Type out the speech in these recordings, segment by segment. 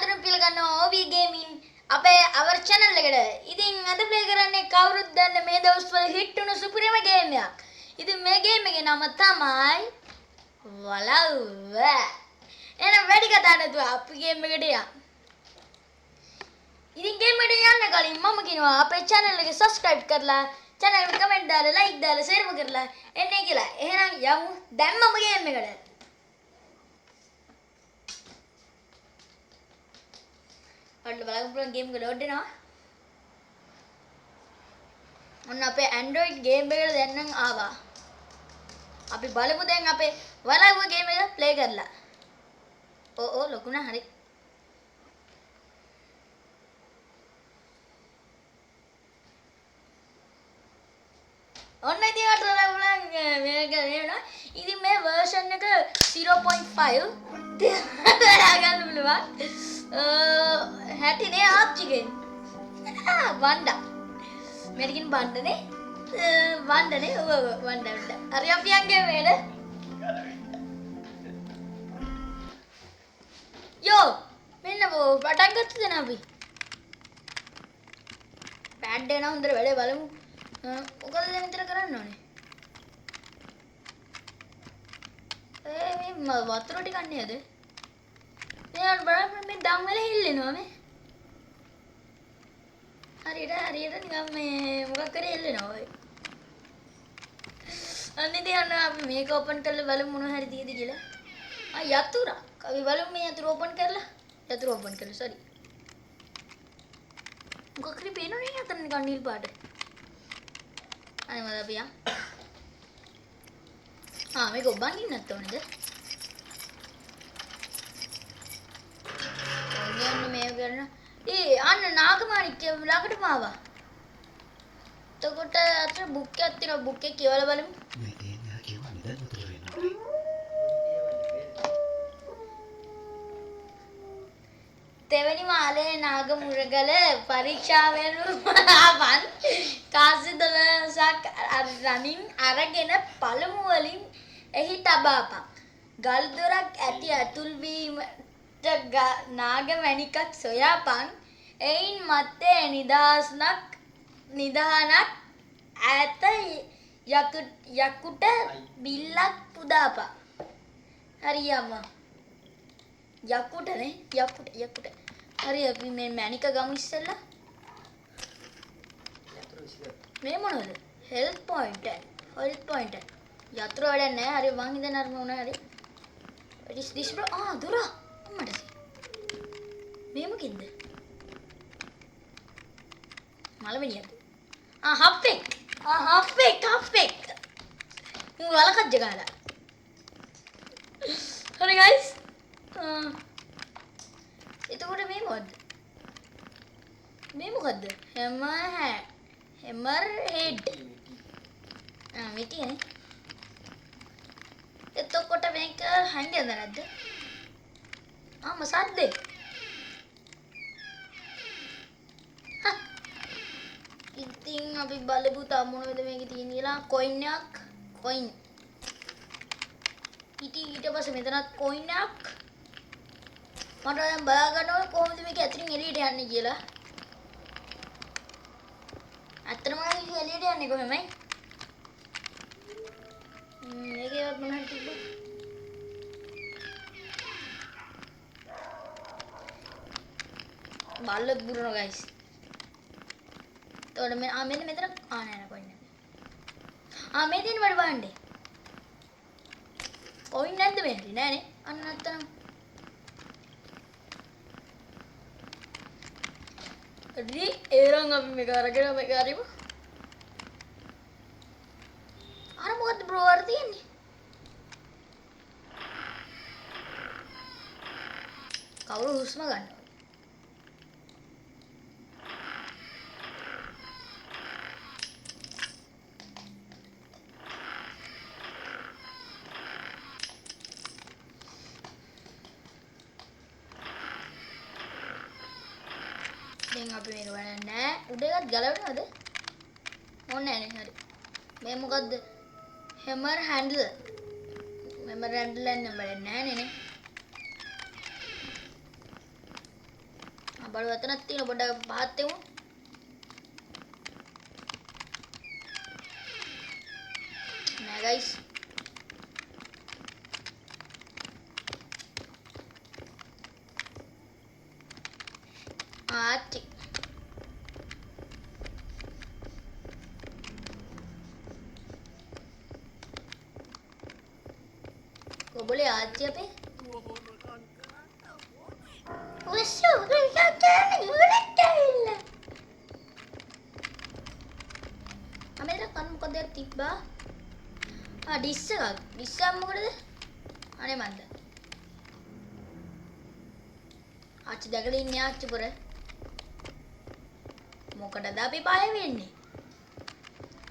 ආදරෙන් පිළිගන්නවා OV Gaming අපේ our channel එකට. ඉතින් අද play කරන්නේ කවුරුත් දන්න මේ දවස්වල hit වුණු සුපිරිම game එකක්. ඉතින් මේ game එකේ නම තමයි වලව්ව. එහෙනම් වැඩි කතා නැතුව අපි game එකට යමු. ඉතින් game එකට යන්න කලින් මම කියනවා අපේ channel එක subscribe කරලා channel එකට comment දාලා like දාලා share කරලා එන්නේ කියලා. එහෙනම් යමු දැන්මම game එකට. අන්න බලමු පුරන් ගේම් එක ලෝඩ් වෙනවා. ඔන්න අපේ Android ගේම් එකට දැන් නම් ආවා. අපි බලමු දැන් අපේ වලව්ව ගේම් එක ප්ලේ කරලා. ඕ ලොකුනා හරි. ඔන්න ඉතින් අට වලව්වලන් මේක නේනවා. ඉතින් මේ version එක 0.5 ගන්න පුළුවන්. හැටිනේ ආච්චිගෙන් වණ්ඩා මෙරිකින් බණ්ඩනේ වණ්ඩනේ ඔව් වණ්ඩා හරි අපි යන්නේ මේද යෝ මෙන්න පටන් ගත්තද නේ අපි පැඩ් එක නම් හොඳට වැඩේ බලමු මොකද දැන් විතර කරන්න ඕනේ මේ වතුර ටිකක් නේද මේකට බලන්න මේ දම් වල හිල්ලෙනවා මේ. හරියට නිකන් මේ මොකක් කරේ හිල්ලෙනවා ඔය. අන්න ඉතින් අපි මේක ඕපන් කරලා බලමු මොන හරි තියෙද කියලා. යතුරක්. අපි බලමු මේ යතුර ඕපන් කරලා. යතුර ඕපන් කරලා sorry. මොකක් කරේ පේනවනේ යතුර නිකන් නිල් පාට. අනේ මම අපි මේක ඔබන් ඉන්නත් ඕනේද? මේ කරන අන්න නාගමාණික්ක ළඟටම ආවා. එතකොට අතර බුක් එකක් තියෙනවා බුක් එක කියවලා බලමු. තෙවැනි මාලේ නාගමුරගල පරීක්ෂාවෙන් ආවන් කාසි 12ක් රනින් අරගෙන පළමු වලින් එහි තබාපන්. ගල් දොරක් ඇති ඇතුල් වීම නාගමැණිකක් සොයාපන් එයින් මත්තේ නිදහනක් ඈත යකුට බිල්ලක් පුදාපන්. හරි අම්මා යකුටනේ යකුට හරි අපි මේ මැණික ගමු ඉස්සෙල්ලා මේ මොනවද හෙල්ත් පොයින්ට් යතුරු වැඩක් නැහැ හරි මං හිතන අර මොන හරි what is this bro දුර අම්මට මේ මොකෙන්ද මලමිනියද හප්පෙක් මම වලකජ්ජ ගහලා හරි guys එතකොට මේ මොකද්ද හැමර් හෙඩ් මිටිනේ එතකොට මේක හැංගෙන්ද නැද්ද මසද්දේ ඉතින් අපි බලමු තා මොනවද මේකේ තියෙන්නේ කියලා කොයින් ඊට පස්සේ මෙතනත් කොයින් එකක් මට දැන් බලා ගන්න ඕනේ කොහොමද මේක ඇතුලින් එළියට යන්නේ කියලා ඇත්තටම මේක එළියට යන්නේ කොහොමයි මේකේවත් මොන හරි තිබ්බොත් බල්ලත් බුරනවා guys. එතකොට මෙන්න මෙතන නෑ කොයින් නෑ. මේ දින වල බලන්නේ. කොයින් නැද්ද මේකේ නෑනේ. අන්න නැත්තම්. ඒරන් අපි මේක අරගෙන මේක හරිම. අර මොකද්ද බ්‍රෝ අර තියෙන්නේ? කවුරු හුස්ම ගන්නවා? දැන් අපි මේක බලන්නේ උඩ එකත් ගලවනවද? ඕනේ නැහැ හරි. මේ මොකද්ද? හැමර් හැන්ඩල්. හැමර් හැන්ඩල් නම් බලන්නේ නැහැ නේ. බඩු වතනක් තියෙන පොඩ්ඩක් පහත් වෙමු. නෑ ගයිස්. ආච්චි. කොබලේ ආච්චි අපේ. ඔස්සෝ ගියා ඉවරට ඇවිල්ලා. අමෙර කන් මොකද තිබ්බා? ඩිස් එකක්. ඩිස් එක මොකටද? අනේ මන්ද. ආච්චි දැකලා ඉන්නේ ආච්චි පොර. මොකටද අපි බය වෙන්නේ?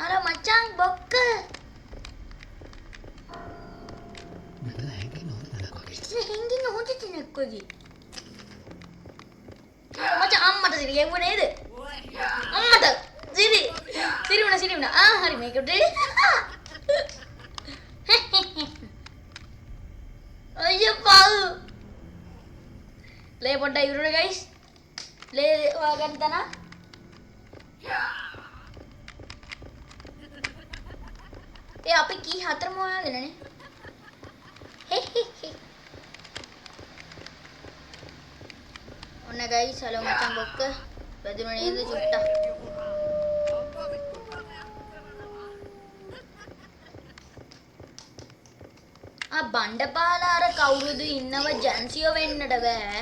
අර මචං බොක්ක. මෙතන හැංගෙන්න හොඳ තැනක් වගේ. ඉතින් හැංගෙන්න හොඳ තැනක් වගේ. මචං අම්මට සිරි ගෙව්ව නේද? අම්මට සිරි වුණා. හරි මේකට. අයියෝ පාව. ලේ පොඩ්ඩක් ඉවරුනේ ගයිස්. ලේ වාගන්න තන. අපි කී හතරම හොයාගෙනනේ. ඔන්න ගයිස් හලෝ මචං බොක්ක. වැදුන නේද චුට්ටක්. බණ්ඩපාල අර කවුරුද ඉන්නව ජන්සියෝ වෙන්නට බෑ.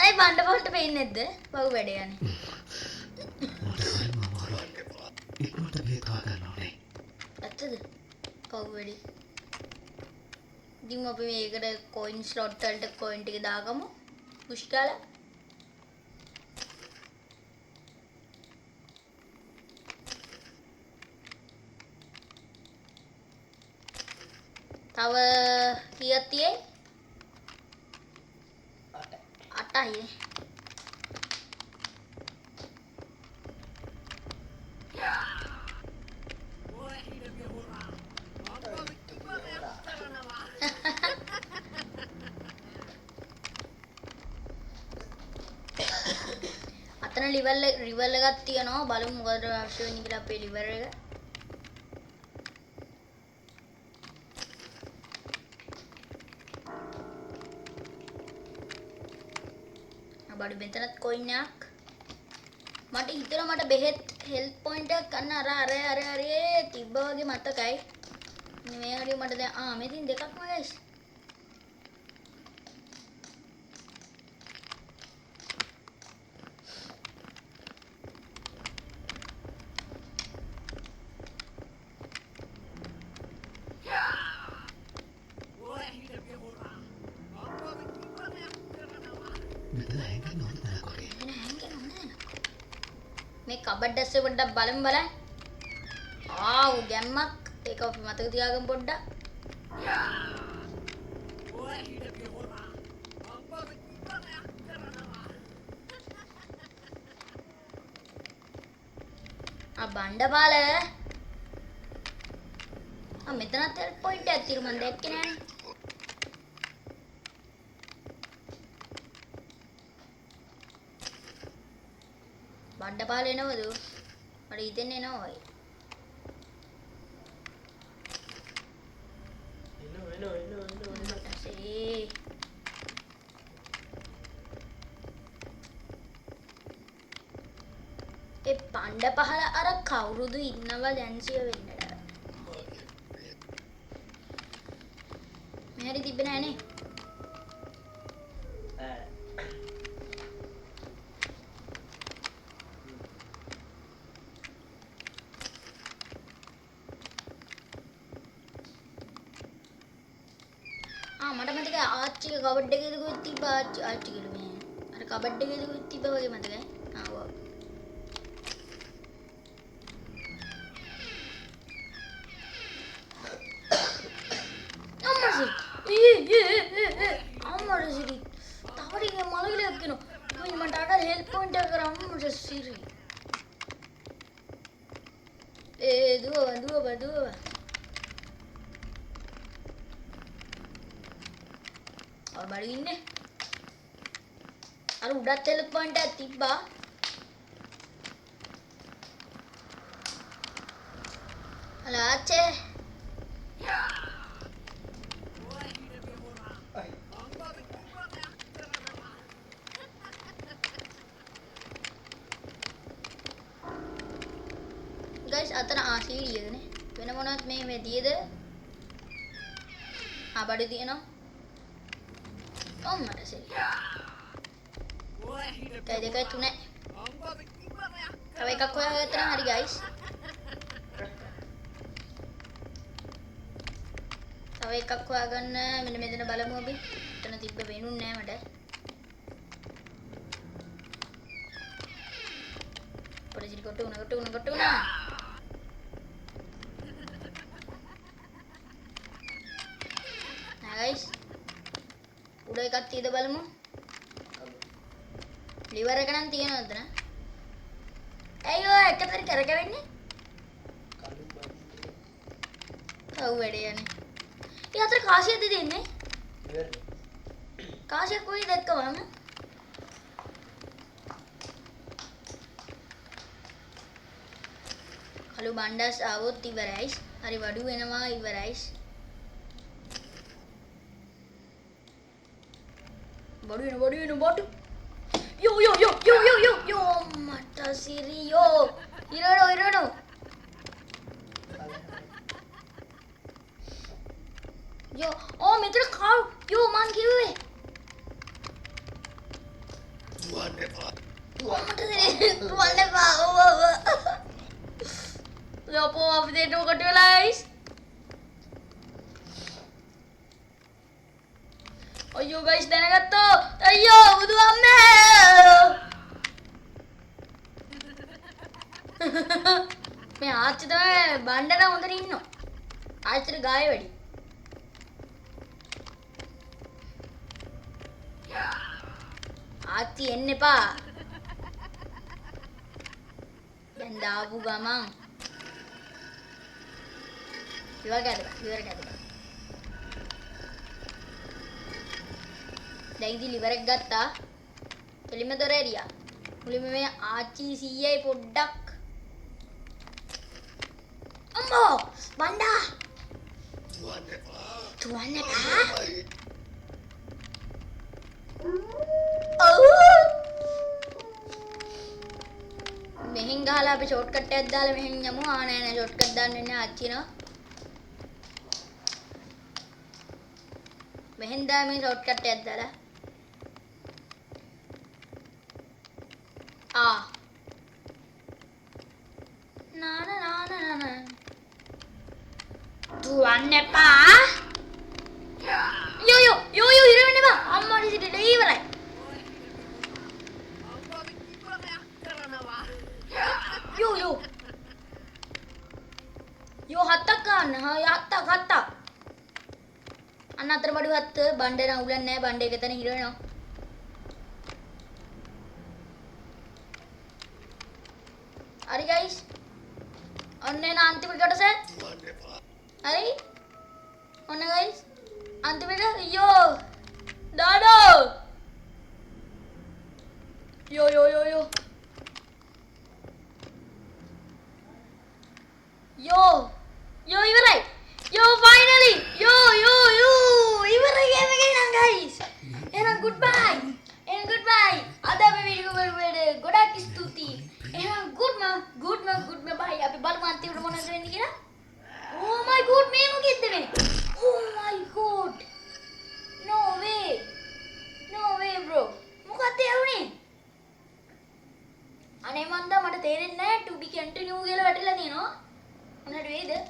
අයි බණ්ඩපාලට පෙන්නේ නැද්ද? පව් වැඩ යන්නේ. ඉක්මනට මේ කා ගන්නවා නේ. ඇත්තද? පව් වැඩි. ඉතින් අපි මේකට කොයින් ස්ලොට් වලට කොයින් ටික දාගමු. පුෂ් ගාලා. තව කීයක් තියෙයි? 8යි. අතන රිවල් එකක් තියෙනවා. බලමු මොකද අවශ්‍ය වෙන්නේ කියලා අපේ ලිවර් එක. බඩු මෙතනත් කොයින් එකක්. මට හිතෙනවා මට බෙහෙත් හෙල්ත් පොයින්ට් එකක් ගන්න අර තිබ්බා වගේ මතකයි. මේ හරිය මට දැන් මෙතින් දෙකක්ම ගයිස්. මෙතන හැංගෙන්න හොඳ තැනක් වගේ. මේ කබඩ් ඇස්සේ පොඩ්ඩක් බලමු බලන්න. ගැම්මක්. ඒක අපි මතක තියාගමු පොඩ්ඩක්. බණ්ඩපාල. මෙතනත් හෙල්ප් පොයින්ට් එකක් තියෙනවා මම දැක්කේ නෑනේ. බණ්ඩපාල එනවද? මට හිතෙන්නේ එනවා වගේ. ඒ බණ්ඩපහල අර කවුරුද ඉන්නව දැන්සිය වෙන්නට. මෙහෙරි තිබ්බේ නෑනේ. මට මතකයි ආච්චික කබඩ් එකේ දුකුත් තිබ්බා ආච්චි කියලා මේ. අර කබඩ් එකේ දුකුත් තිබ්බා වගේ මතකයි. අම්මරසිරි. තවරිගේ මලගලක් කියනවා. කොයි මට අර හෙල්ප් පොයින්ට් එක කරා අම්මරසිරි. දුව. බඩු ඉන්නේ. අර උඩත් හෙලප් පොයින්ට් එකක් තිබ්බා. හලෝ ආච්චේ. ගයිස් අතන සීඩියදනේ. වෙන මොනවත් මේ තියද? බඩු තියෙනවා. මට සීඩිය. දෙකයි තුනේ. තව එකක් හොයාගත්තා නම් හරි ගයිස්. තව එකක් හොයාගන්න මෙන්න මෙතන බලමු අපි. එතන තිබ්බ වෙනුන්නේ නැහැ මට. පොඩි කොටු උනා. guys උඩ එකක් තියද බලමු liver එක නම් තියෙනවද නේ ඇයි ඔය එකතර කරකවෙන්නේ කව් වැඩේ යන්නේ ඒ අතර කාසියක්ද දෙන්නේ කාසියක් කොයි දැක්කවම කළු බණ්ඩස් ආවොත් ඉවරයි හරි වඩු වෙනවා ඉවරයි බොඩු yo mata siri yo irano yo oh meter kau yo man kiwe tuan depa yo po update ko guys අයියෝ ගයිස් දැනගත්තෝ අයියෝ බුදු අම්මේ මේ ආච්චි තමයි බණ්ඩන හොඳට ඉන්නවා ආච්චිට ගාය වැඩි ආච්චි එන්න එපා දැන් දාපු ගමන් ඉවර කැදලා දැන් ඉතින් liver එක ගත්තා. එලිම දොර ඇරියා. මුලින්ම මේ ආච්චි සීයයි පොඩ්ඩක්. අම්මෝ! බණ්ඩා! තුවන්න එපා. මෙහෙන් ගහලා අපි ෂෝට්කට් එකක් දාලා මෙහෙන් යමු. නෑ ෂෝට්කට් දාන්න වෙන්නේ ආච්චි නවා. මෙහෙන් දා මේ ෂෝට්කට් එකක් දාලා na tuan epa yo hiruin epa amma di situ deh ibarai yo hatta kan hatta අන්න අතර බඩු හත්ත බණ්ඩේ නම් උලන්නේ නැහැ බණ්ඩේ එක තැන හිර වෙනවා හරි ගයිස් ඔන්න එන අන්තිම කොටස හරි ඔන්න ගයිස් අන්තිම එක යෝ ඩාඩෝ යෝ ඉවරයි Yo, finally! Yo! Ibarai game again, guys! And goodbye! Ada video godak stuti. Good ma, bye. Api bal manti udah mau nonton ini kira? Oh my god, memo gitu nih. Oh my god. No way, bro. Muka tahu nih. Aneh manda mada terin na to be continue gila batila nih no. Mana dua itu?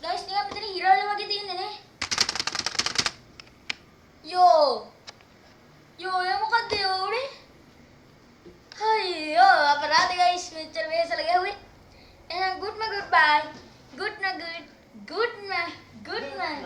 Guys, ini apa tadi hero lagi තියෙන්නේ නේ. Yo, ya මොකක්ද උනේ? අයියෝ, අපරාධ guys, මෙච්චර වේසල ගැහුවේ. එහෙනම් goodbye. Good night.